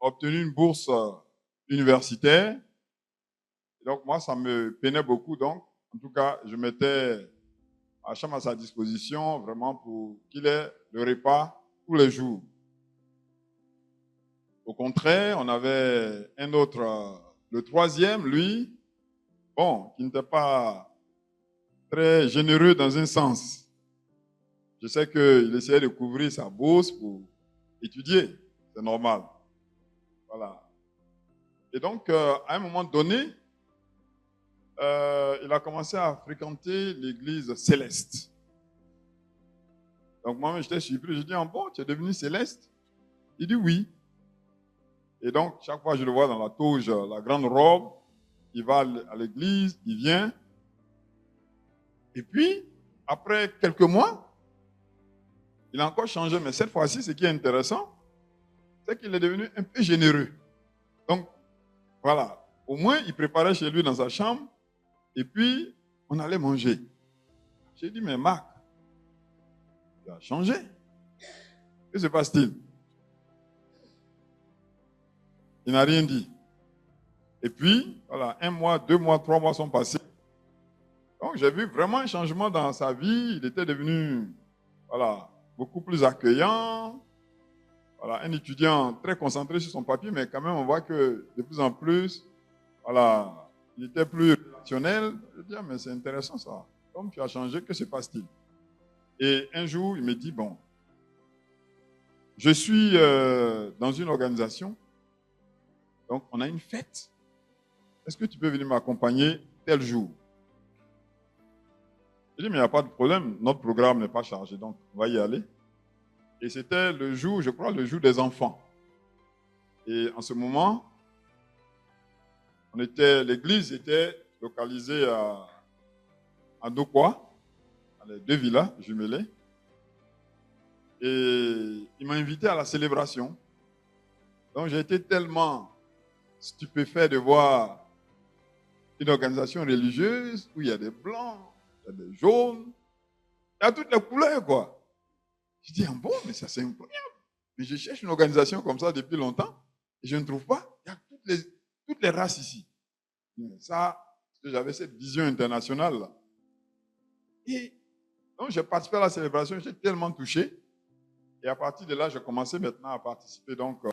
obtenu une bourse universitaire. Et donc, moi, ça me peinait beaucoup. Donc, en tout cas, je mettais ma chambre à sa disposition vraiment pour qu'il ait le repas tous les jours. Au contraire, on avait un autre, le troisième, lui, bon, qui n'était pas très généreux dans un sens. Je sais qu'il essayait de couvrir sa bourse pour étudier, c'est normal. Voilà. Et donc, à un moment donné, il a commencé à fréquenter l'église céleste. Donc, moi-même, j'étais surpris. Je dis, ah bon, tu es devenu céleste? Il dit oui. Et donc, chaque fois que je le vois dans la toge, la grande robe, il va à l'église, il vient. Et puis, après quelques mois, il a encore changé. Mais cette fois-ci, ce qui est intéressant, c'est qu'il est devenu un peu généreux. Donc, voilà. Au moins, il préparait chez lui dans sa chambre. Et puis, on allait manger. J'ai dit, mais Marc, tu as changé. Que se passe-t-il? Il n'a rien dit. Et puis, voilà, 1 mois, 2 mois, 3 mois sont passés. Donc, j'ai vu vraiment un changement dans sa vie. Il était devenu, voilà, beaucoup plus accueillant. Voilà, un étudiant très concentré sur son papier, mais quand même, on voit que de plus en plus, voilà, il était plus relationnel. Je dis, ah, mais c'est intéressant ça. Comme tu as changé, que se passe-t-il? Et un jour, il me dit, bon, je suis dans une organisation, donc on a une fête. Est-ce que tu peux venir m'accompagner tel jour? Je dis, mais il n'y a pas de problème, notre programme n'est pas chargé, donc on va y aller. Et c'était le jour, je crois, le jour des enfants. Et en ce moment, l'église était localisée à Dokwa, à les 2 villas jumelées. Et il m'a invité à la célébration. Donc j'ai été tellement stupéfait de voir une organisation religieuse où il y a des blancs, il y a des jaunes, il y a toutes les couleurs, quoi. Je dis, ah bon, mais ça c'est incroyable. Mais je cherche une organisation comme ça depuis longtemps et je ne trouve pas. Il y a toutes les races ici. Ça, j'avais cette vision internationale là. Et donc j'ai participé à la célébration, j'étais tellement touché. Et à partir de là, j'ai commencé maintenant à participer donc aux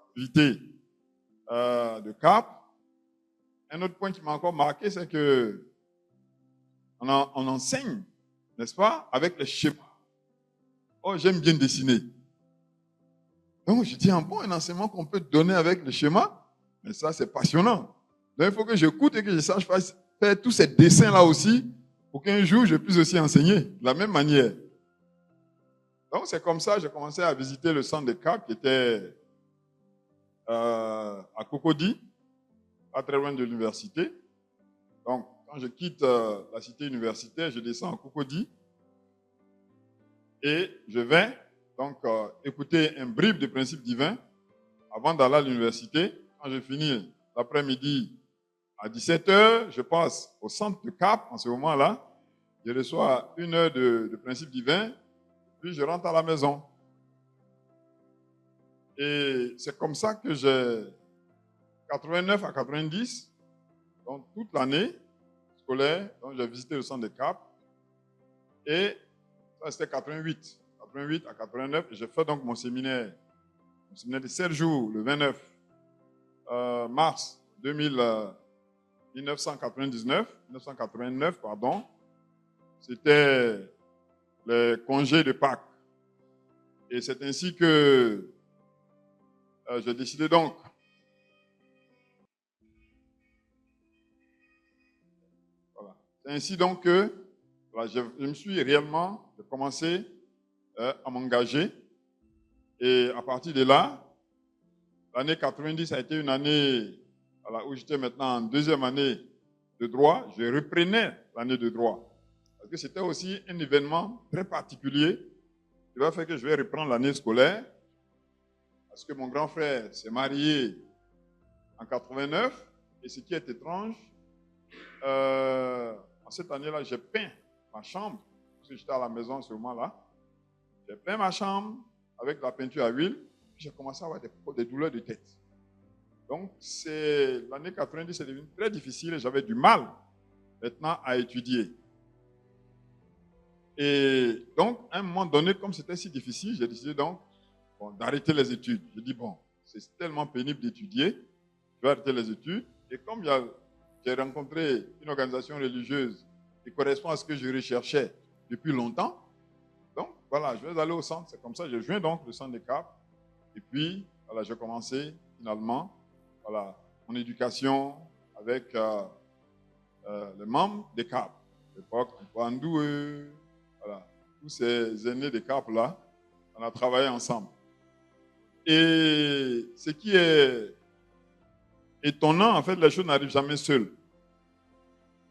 activités de CAP. Un autre point qui m'a encore marqué, c'est que on enseigne, n'est-ce pas, avec les schémas. Oh, j'aime bien dessiner. Donc, je dis, un enseignement qu'on peut donner avec les schémas, mais ça, c'est passionnant. Donc, il faut que j'écoute et que je sache faire tous ces dessins-là aussi, pour qu'un jour, je puisse aussi enseigner de la même manière. Donc, c'est comme ça que j'ai commencé à visiter le centre de CAP qui était à Cocody, pas très loin de l'université. Donc, quand je quitte la cité universitaire, je descends à Cocody et je vais donc écouter un brief de principes divins avant d'aller à l'université. Quand je finis l'après-midi à 17h, je passe au centre de CAP en ce moment-là. Je reçois 1 heure de principes divins, puis je rentre à la maison. Et c'est comme ça que j'ai 89 à 90, donc toute l'année scolaire, donc j'ai visité le centre de CAP. Et ça, c'était 88 à 89. Et j'ai fait donc mon séminaire de 7 jours, le 29 mars 1989, pardon. C'était les congés de Pâques. Et c'est ainsi que j'ai décidé donc voilà. C'est ainsi donc que voilà, je me suis réellement commencé à m'engager. Et à partir de là, l'année 90 a été une année voilà, où j'étais maintenant en 2e année de droit. Je reprenais l'année de droit. Parce que c'était aussi un événement très particulier qui va faire que je vais reprendre l'année scolaire. Parce que mon grand frère s'est marié en 89. Et ce qui est étrange, en cette année-là, j'ai peint ma chambre. Parce que j'étais à la maison à ce moment-là. J'ai peint ma chambre avec de la peinture à huile. Puis j'ai commencé à avoir des douleurs de tête. Donc, c'est l'année 90, c'est devenu très difficile et j'avais du mal maintenant à étudier. Et donc, à un moment donné, comme c'était si difficile, j'ai décidé donc d'arrêter les études. Je dis, bon, c'est tellement pénible d'étudier, je vais arrêter les études. Et comme j'ai rencontré une organisation religieuse qui correspond à ce que je recherchais depuis longtemps, donc voilà, je vais aller au centre. C'est comme ça, je joins donc le centre des CAP. Et puis, voilà, j'ai commencé finalement voilà, mon éducation avec les membres des CAP. À l'époque, Andoué, voilà, tous ces aînés des CAP là, on a travaillé ensemble. Et ce qui est étonnant, en fait, les choses n'arrivent jamais seules.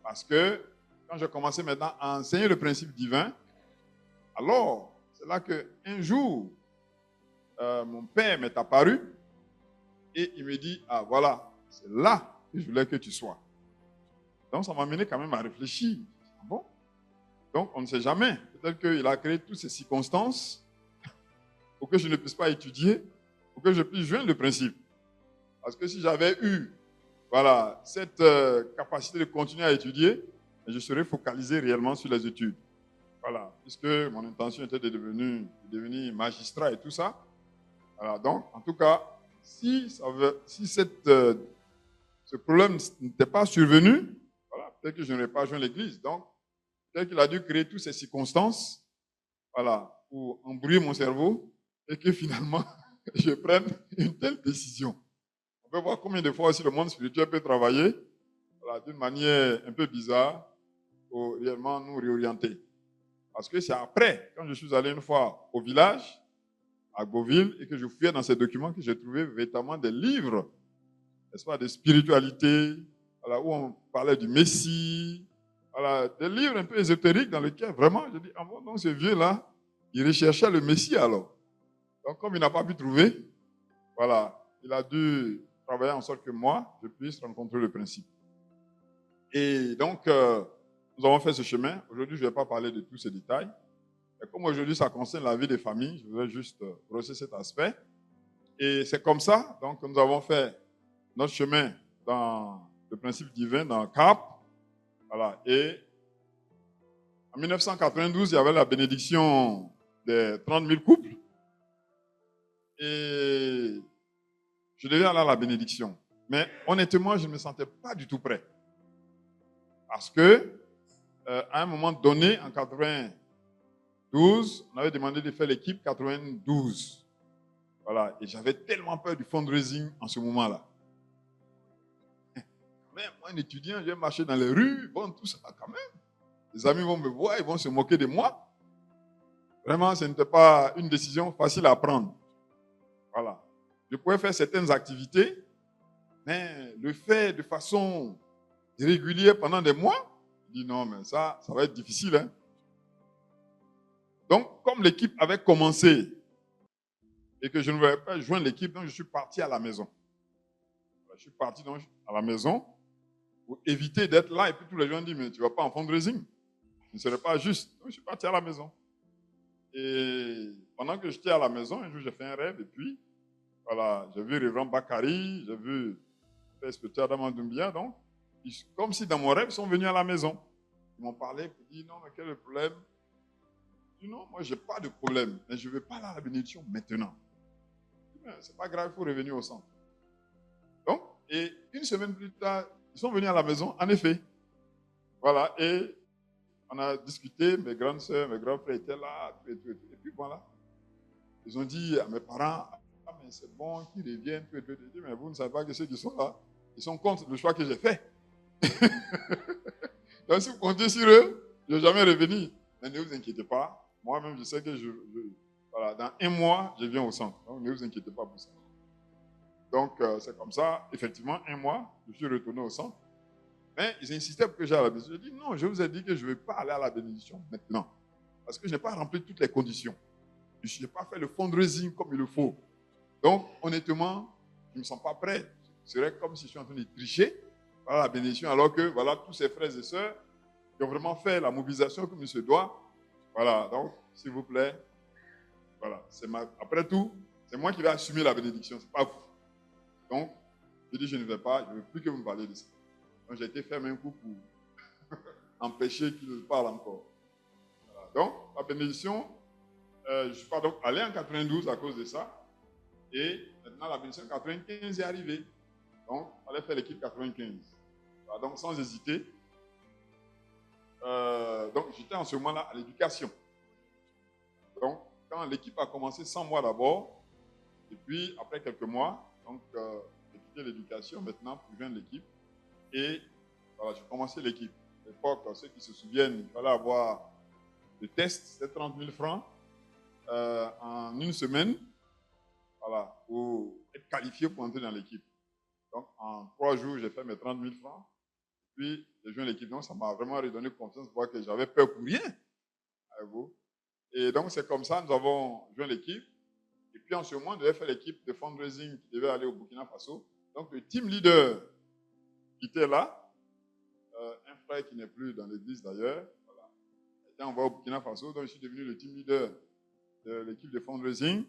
Parce que quand j'ai commencé maintenant à enseigner le principe divin, alors c'est là qu'un jour, mon père m'est apparu et il me dit, ah voilà, c'est là que je voulais que tu sois. Donc ça m'a amené quand même à réfléchir. Ah bon? Donc on ne sait jamais. Peut-être qu'il a créé toutes ces circonstances pour que je ne puisse pas étudier, pour que je puisse joindre le principe. Parce que si j'avais eu voilà, cette capacité de continuer à étudier, je serais focalisé réellement sur les études. Voilà, puisque mon intention était de devenir magistrat et tout ça. Voilà, donc, en tout cas, si ce problème n'était pas survenu, voilà, peut-être que je n'aurais pas joint l'Église. Donc, peut-être qu'il a dû créer toutes ces circonstances voilà, pour embrouiller mon cerveau et que finalement, je prenne une telle décision. On peut voir combien de fois aussi le monde spirituel peut travailler voilà, d'une manière un peu bizarre pour réellement nous réorienter. Parce que c'est après, quand je suis allé une fois au village, à Beauville, et que je fouillais dans ces documents que j'ai trouvé véritablement des livres, n'est-ce pas, de spiritualité, voilà, où on parlait du Messie, voilà, des livres un peu ésotériques dans lesquels vraiment, je dis, ah bon, donc ce vieux-là, il recherchait le Messie alors. Donc comme il n'a pas pu trouver, voilà, il a dû travailler en sorte que moi, je puisse rencontrer le principe. Et donc, nous avons fait ce chemin. Aujourd'hui, je ne vais pas parler de tous ces détails. Et comme aujourd'hui, ça concerne la vie des familles, je voudrais juste brosser cet aspect. Et c'est comme ça, donc, que nous avons fait notre chemin dans le principe divin, dans CAP. Voilà. Et en 1992, il y avait la bénédiction des 30 000 couples. Et je devais aller à la bénédiction. Mais honnêtement, je ne me sentais pas du tout prêt. Parce que, à un moment donné, en 92, on avait demandé de faire l'équipe 92. Voilà. Et j'avais tellement peur du fundraising en ce moment-là. Mais moi, un étudiant, je vais marcher dans les rues, bon, tout ça quand même. Les amis vont me voir, ils vont se moquer de moi. Vraiment, ce n'était pas une décision facile à prendre. Voilà. Je pouvais faire certaines activités, mais le faire de façon régulière pendant des mois, je dis non, mais ça va être difficile. Hein? Donc, comme l'équipe avait commencé et que je ne voulais pas joindre l'équipe, donc je suis parti à la maison. Je suis parti donc à la maison pour éviter d'être là. Et puis tous les gens disent, mais tu ne vas pas en fundraising. Ce ne serait pas juste. Donc, je suis parti à la maison. Et pendant que j'étais à la maison, un jour, j'ai fait un rêve. Et puis, voilà, j'ai vu Révérend Bakary, j'ai vu le inspecteur Adam Doumbia. Donc, comme si dans mon rêve, ils sont venus à la maison. Ils m'ont parlé, ils disent, non, mais quel est le problème? Je dis, non, moi, je n'ai pas de problème. Mais je ne veux pas aller à la bénédiction maintenant. C'est pas grave, il faut revenir au centre. Donc, et une semaine plus tard, ils sont venus à la maison, en effet. Voilà, et on a discuté, mes grandes soeurs, mes grands frères étaient là, et puis voilà. Ils ont dit à mes parents, ah mais c'est bon qu'ils reviennent, tout. Je dis, mais vous ne savez pas que ceux qui sont là, ils sont contre le choix que j'ai fait. Donc si vous comptez sur eux, je ne vais jamais revenir. Mais ne vous inquiétez pas, moi-même je sais que voilà, dans un mois, je viens au centre. Donc ne vous inquiétez pas pour ça. Donc c'est comme ça, effectivement, un mois, je suis retourné au centre. Mais ils insistaient pour que j'aille à la bénédiction. Je dis non, je vous ai dit que je ne vais pas aller à la bénédiction maintenant. Parce que je n'ai pas rempli toutes les conditions. Je n'ai pas fait le fundraising comme il le faut. Donc, honnêtement, je ne me sens pas prêt. Ce serait comme si je suis en train de tricher à la bénédiction, alors que voilà, tous ces frères et sœurs qui ont vraiment fait la mobilisation comme il se doit. Voilà, donc, s'il vous plaît, voilà, après tout, c'est moi qui vais assumer la bénédiction, ce n'est pas vous. Donc, Je dis, je ne vais pas, je ne veux plus que vous me parlez de ça. Donc, j'ai été faire un coup pour empêcher qu'il parle encore. Voilà. Donc, la bénédiction, je ne suis pas donc allé en 92 à cause de ça. Et maintenant, la bénédiction 95 est arrivée. Donc, il fallait faire l'équipe 95. Voilà, donc, sans hésiter. Donc, j'étais en ce moment-là à l'éducation. Donc, quand l'équipe a commencé, 100 mois d'abord, et puis après quelques mois, donc j'ai quitté l'éducation maintenant pour joindre l'équipe. Et voilà, j'ai commencé l'équipe. À l'époque, ceux qui se souviennent, il fallait avoir le test, c'était 30 000 francs en une semaine, voilà, pour être qualifié pour entrer dans l'équipe. Donc, en 3 jours, j'ai fait mes 30 000 francs. Puis, j'ai joint l'équipe. Donc, ça m'a vraiment redonné confiance pour voir que j'avais peur pour rien. Avec vous. Et donc, c'est comme ça, nous avons joint l'équipe. Et puis, en ce moment, on devait faire l'équipe de fundraising qui devait aller au Burkina Faso. Donc, le team leader qui était là, un frère qui n'est plus dans l'église d'ailleurs, voilà, était envoyé au Burkina Faso. Donc, je suis devenu le team leader de l'équipe de fundraising.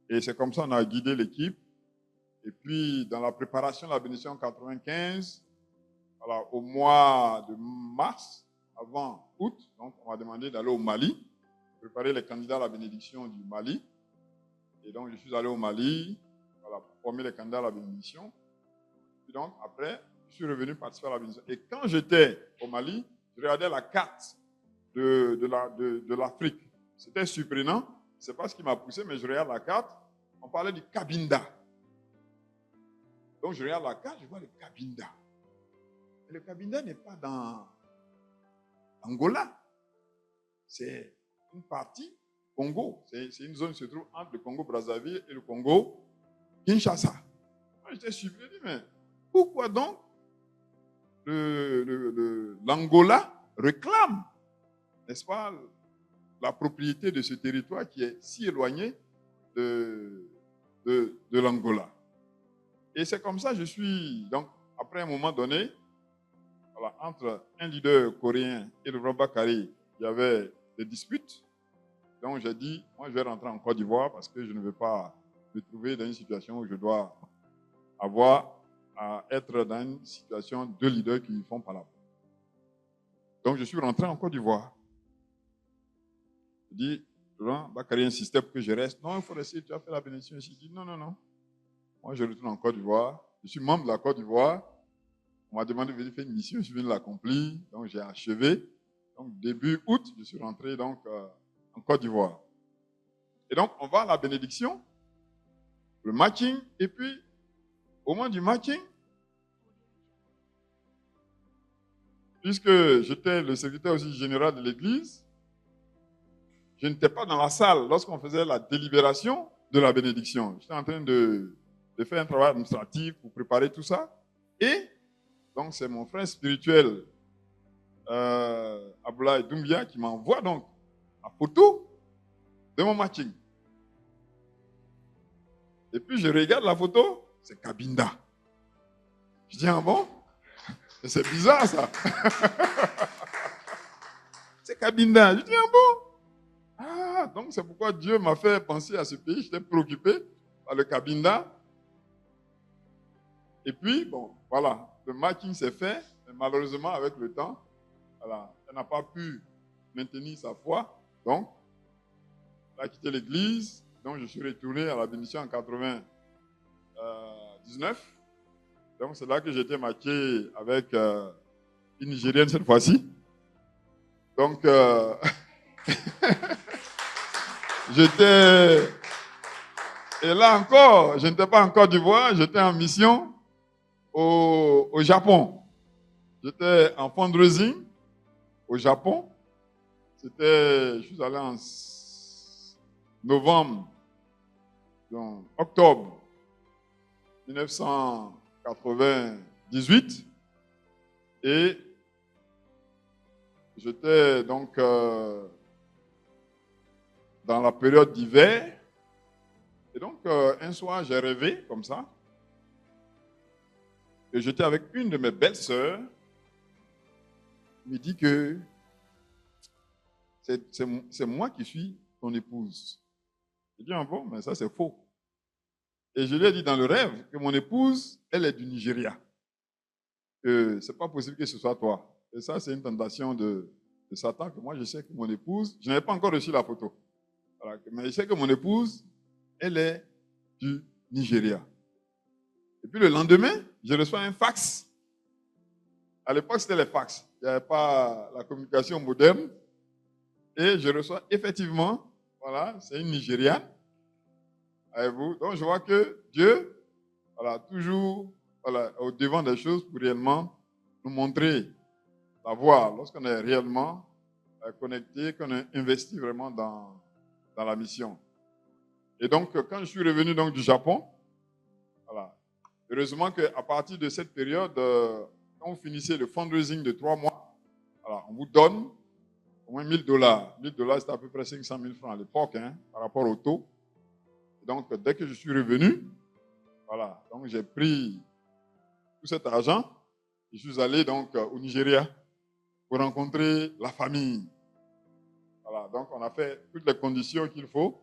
Et c'est comme ça qu'on a guidé l'équipe. Et puis, dans la préparation de la bénédiction 95, voilà, au mois de mars, avant août, donc on m'a demandé d'aller au Mali, préparer les candidats à la bénédiction du Mali. Et donc, je suis allé au Mali, voilà, pour former les candidats à la bénédiction. Et donc, après, je suis revenu participer à la bénédiction. Et quand j'étais au Mali, je regardais la carte de l'Afrique. C'était surprenant. Ce n'est pas ce qui m'a poussé, mais je regarde la carte. On parlait du Cabinda. Donc, je regarde la carte, je vois le Cabinda. Et le Cabinda n'est pas dans Angola. C'est une partie Congo. C'est une zone qui se trouve entre le Congo-Brazzaville et le Congo-Kinshasa. Moi, j'étais surpris, je dis, mais pourquoi donc l'Angola réclame, n'est-ce pas, la propriété de ce territoire qui est si éloigné de l'Angola. Et c'est comme ça que je suis, donc, après un moment donné, voilà, entre un leader coréen et le Roi Bakary, il y avait des disputes. Donc j'ai dit, moi je vais rentrer en Côte d'Ivoire parce que je ne veux pas me trouver dans une situation où je dois avoir à être dans une situation de leaders qui font pas la. Donc je suis rentré en Côte d'Ivoire. Je dis, Laurent Bakary insistait pour que je reste. Non, il faut rester, tu as fait la bénédiction ici. Je dis, non, non, non. Moi je retourne en Côte d'Ivoire. Je suis membre de la Côte d'Ivoire. On m'a demandé de venir faire une mission, je viens de l'accomplir. Donc j'ai achevé. Donc début août, je suis rentré donc en Côte d'Ivoire. Et donc on va à la bénédiction, le matching, et puis au moment du matching, puisque j'étais le secrétaire aussi général de l'église, je n'étais pas dans la salle lorsqu'on faisait la délibération de la bénédiction. J'étais en train de faire un travail administratif pour préparer tout ça. Et donc c'est mon frère spirituel, Aboulaye Doumbia, qui m'envoie donc la photo de mon matching. Et puis je regarde la photo, c'est Cabinda. Je dis, ah bon? C'est bizarre ça. C'est Cabinda. Je dis, ah bon? Ah, donc c'est pourquoi Dieu m'a fait penser à ce pays. J'étais préoccupé par le Cabinda. Et puis, bon, voilà, le matching s'est fait, mais malheureusement, avec le temps, voilà, elle n'a pas pu maintenir sa foi. Donc, elle a quitté l'église. Donc, je suis retourné à la bénédiction en 99. Donc, c'est là que j'étais matché avec une Nigérienne cette fois-ci. Donc, j'étais... Et là encore, je n'étais pas en Côte d'Ivoire, j'étais en mission au Japon. J'étais en fundraising au Japon. Je suis allé en novembre, donc octobre 1998. Et j'étais donc dans la période d'hiver. Et donc, un soir, j'ai rêvé comme ça. Et j'étais avec une de mes belles-sœurs. Elle me dit que c'est moi qui suis ton épouse. Je dis, ah bon, mais ça c'est faux. Et je lui ai dit dans le rêve que mon épouse, elle est du Nigeria. Que ce n'est pas possible que ce soit toi. Et ça, c'est une tentation de Satan, que moi, je sais que mon épouse, je n'avais pas encore reçu la photo. Voilà, mais je sais que mon épouse, elle est du Nigeria. Et puis le lendemain, je reçois un fax. À l'époque, c'était les fax. Il n'y avait pas la communication moderne. Et je reçois effectivement, voilà, c'est une Nigériane. Avez-vous? Donc je vois que Dieu, voilà, toujours voilà, au devant des choses pour réellement nous montrer la voie lorsqu'on est réellement connecté, qu'on a investi vraiment dans la mission. Et donc, quand je suis revenu donc, du Japon, voilà, heureusement qu'à partir de cette période, quand vous finissez le fundraising de 3 mois, voilà, on vous donne au moins $1 000. $1 000, c'était à peu près 500 000 francs à l'époque, hein, par rapport au taux. Et donc, dès que je suis revenu, voilà, donc j'ai pris tout cet argent et je suis allé donc au Nigeria pour rencontrer la famille. Voilà, donc on a fait toutes les conditions qu'il faut.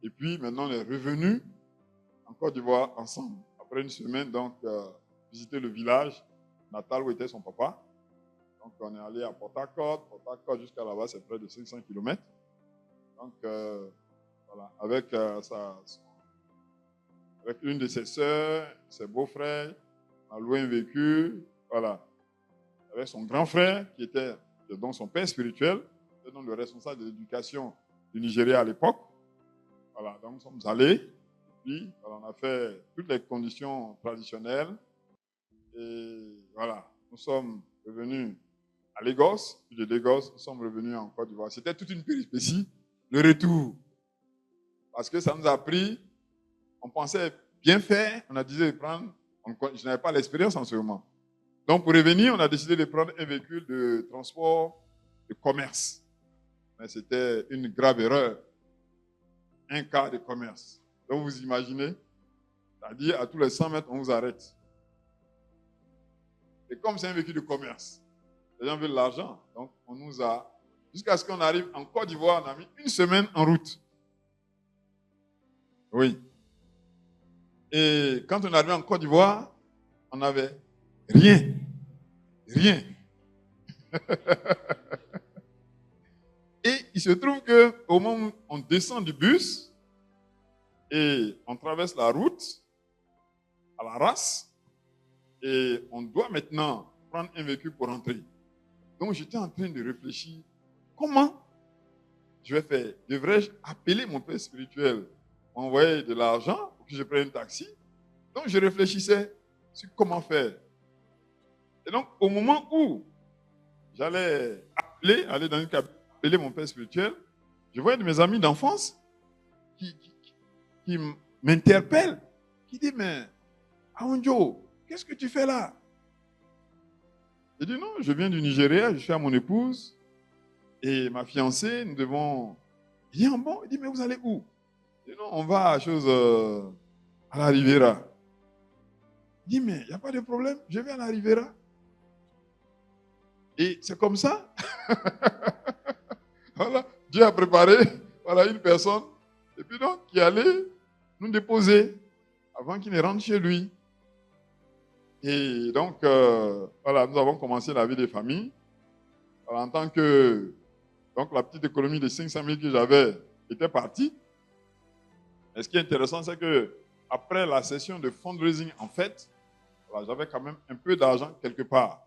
Et puis maintenant, on est revenu en Côte d'Ivoire ensemble. Après une semaine, donc, visiter le village natal où était son papa. Donc, on est allé à Port-Harcourt. Port-Harcourt jusqu'à là-bas, c'est près de 500 km. Donc, voilà, avec une de ses sœurs, ses beaux-frères, on a loué un véhicule. Voilà. Avec son grand frère, qui était donc son père spirituel, qui était donc le responsable de l'éducation du Nigeria à l'époque. Voilà, donc nous sommes allés. Puis, voilà, on a fait toutes les conditions traditionnelles. Et voilà, nous sommes revenus à Lagos. Puis de Lagos, nous sommes revenus en Côte d'Ivoire. C'était toute une péripétie, le retour. Parce que ça nous a pris, on pensait bien faire, on a décidé de prendre, je n'avais pas l'expérience en ce moment. Donc pour revenir, on a décidé de prendre un véhicule de transport de commerce. Mais c'était une grave erreur. Un car de commerce. Donc vous imaginez, c'est-à-dire à tous les 100 mètres, on vous arrête. Et comme c'est un véhicule de commerce, les gens veulent l'argent. Donc on nous a, jusqu'à ce qu'on arrive en Côte d'Ivoire, on a mis une semaine en route. Oui. Et quand on est arrivé en Côte d'Ivoire, on n'avait rien. Rien. Et il se trouve qu'au moment où on descend du bus et on traverse la route à la race, et on doit maintenant prendre un véhicule pour rentrer. Donc j'étais en train de réfléchir, comment je vais faire? Devrais-je appeler mon père spirituel, m'envoyer de l'argent pour que je prenne un taxi? Donc je réfléchissais sur comment faire. Et donc au moment où j'allais aller dans une cabine, appeler mon père spirituel, je voyais de mes amis d'enfance qui m'interpellent, qui disent, mais Aonjo, qu'est-ce que tu fais là? Je dis non, je viens du Nigeria, je suis à mon épouse et ma fiancée, nous devons... Il dit, bon, il dit, mais vous allez où? Je dis non, on va à la Riviera. Il dit, mais il n'y a pas de problème, je vais à la Riviera. Et c'est comme ça. Voilà, Dieu a préparé voilà, une personne, et puis donc, qui allait nous déposer avant qu'il ne rentre chez lui. Et donc, voilà, nous avons commencé la vie des familles. Alors, en tant que, donc la petite économie de 500 000 que j'avais était partie. Et ce qui est intéressant, c'est que après la session de fundraising, en fait, voilà, j'avais quand même un peu d'argent quelque part.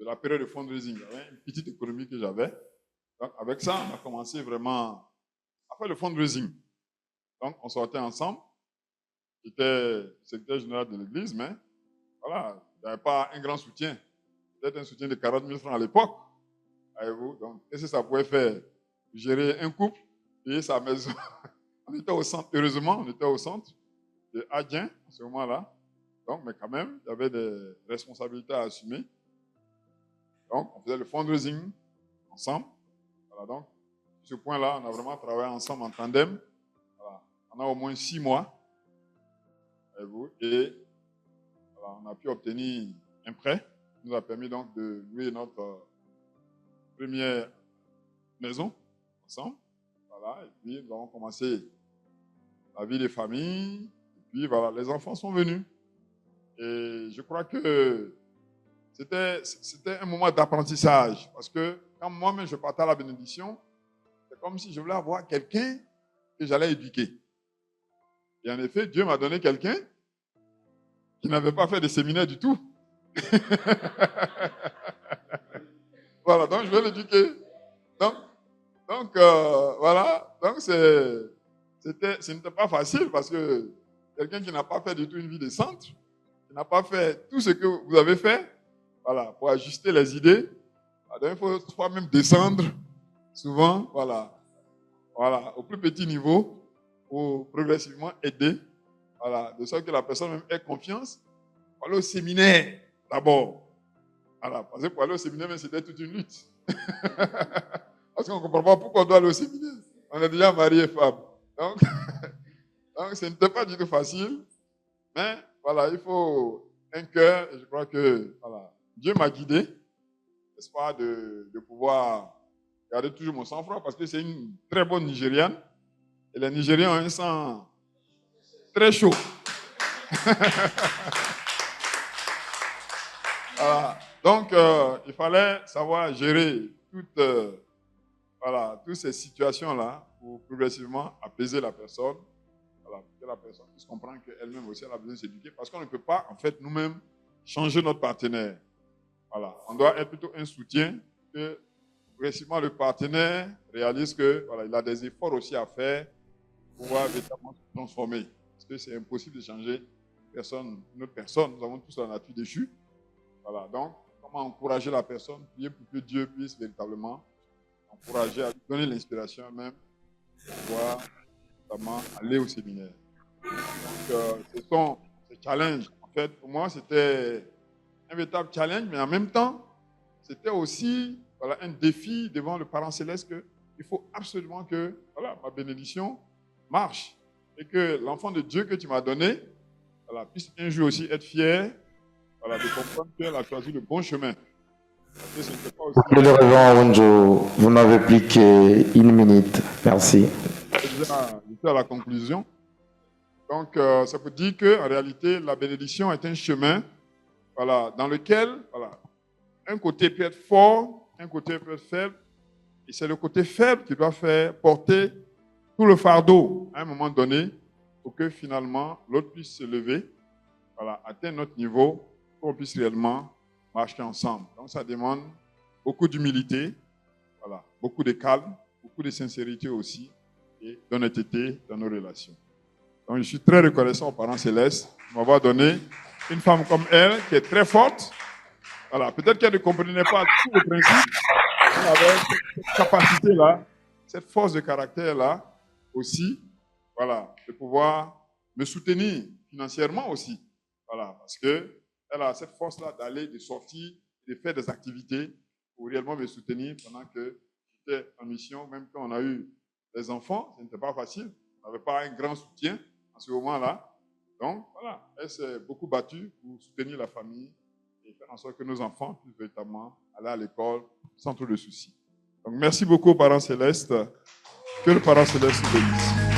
De la période de fundraising, il y avait une petite économie que j'avais. Donc, avec ça, on a commencé vraiment à faire le fundraising. Donc, on sortait ensemble. J'étais secrétaire général de l'église, mais voilà, il n'y avait pas un grand soutien. Peut-être un soutien de 40 000 francs à l'époque. Voyez-vous? Donc, qu'est-ce que ça pouvait faire? Gérer un couple, payer sa maison. On était au centre, heureusement, on était au centre de Adien à ce moment-là. Donc, mais quand même, il y avait des responsabilités à assumer. Donc, on faisait le fundraising ensemble. Voilà, donc, sur ce point-là, on a vraiment travaillé ensemble en tandem. Voilà. On a au moins 6 mois. Voyez-vous? Et voilà, on a pu obtenir un prêt qui nous a permis donc de louer notre première maison ensemble. Voilà, et puis nous avons commencé la vie des familles. Et puis voilà, les enfants sont venus. Et je crois que c'était un moment d'apprentissage. Parce que quand moi-même je partais à la bénédiction, c'est comme si je voulais avoir quelqu'un que j'allais éduquer. Et en effet, Dieu m'a donné quelqu'un qui n'avait pas fait de séminaire du tout. Voilà, donc je vais l'éduquer. Donc voilà, donc ce n'était pas facile parce que quelqu'un qui n'a pas fait du tout une vie de centre, qui n'a pas fait tout ce que vous avez fait, voilà, pour ajuster les idées, alors il faut même descendre souvent, voilà, au plus petit niveau pour progressivement aider, voilà, de sorte que la personne même ait confiance pour aller au séminaire d'abord. Voilà, parce que pour aller au séminaire, c'était toute une lutte. Parce qu'on ne comprend pas pourquoi on doit aller au séminaire. On est déjà marié et femme. Donc, ce n'était pas du tout facile. Mais voilà, il faut un cœur. Et je crois que voilà, Dieu m'a guidé, n'est-ce pas, de pouvoir garder toujours mon sang-froid parce que c'est une très bonne Nigériane. Et les Nigériens ont un sang très chaud. Voilà. Donc, il fallait savoir gérer toutes ces situations-là pour progressivement apaiser la personne, voilà, pour que la personne puisse comprendre qu'elle-même aussi elle a besoin de s'éduquer parce qu'on ne peut pas, en fait, nous-mêmes, changer notre partenaire. Voilà. On doit être plutôt un soutien que progressivement le partenaire réalise que voilà, il a des efforts aussi à faire pour pouvoir véritablement se transformer. Parce que c'est impossible de changer une autre personne. Nous avons tous la nature déchue. Voilà. Donc, comment encourager la personne, prier pour que Dieu puisse véritablement encourager à lui donner l'inspiration même pour pouvoir notamment aller au séminaire. Donc, ce sont ces challenges. En fait, pour moi, c'était un véritable challenge, mais en même temps, c'était aussi voilà, un défi devant le Parent Céleste qu'il faut absolument que voilà, ma bénédiction marche et que l'enfant de Dieu que tu m'as donné voilà, puisse un jour aussi être fier voilà, de comprendre qu'elle a choisi le bon chemin. Le révérend Onjo, vous n'avez plus qu'une minute. Merci. J'étais à la conclusion. Donc, ça peut dire qu'en réalité, la bénédiction est un chemin voilà, dans lequel voilà, un côté peut être fort, un côté peut être faible. Et c'est le côté faible qui doit faire porter tout le fardeau à un moment donné pour que finalement l'autre puisse se lever, voilà, atteindre notre niveau pour qu'on puisse réellement marcher ensemble. Donc, ça demande beaucoup d'humilité, voilà, beaucoup de calme, beaucoup de sincérité aussi et d'honnêteté dans nos relations. Donc, je suis très reconnaissant aux parents célestes de m'avoir donné une femme comme elle qui est très forte. Voilà, peut-être qu'elle ne comprenait pas tout le principe, mais avec cette capacité-là, cette force de caractère-là aussi, voilà, de pouvoir me soutenir financièrement aussi. Voilà, parce qu'elle a cette force-là d'aller, de sortir, de faire des activités pour réellement me soutenir pendant que j'étais en mission, même quand on a eu des enfants, ce n'était pas facile. On n'avait pas un grand soutien à ce moment-là. Donc, voilà, elle s'est beaucoup battue pour soutenir la famille et faire en sorte que nos enfants puissent véritablement aller à l'école sans trop de soucis. Donc, merci beaucoup aux parents célestes. Que le Parent céleste bénisse.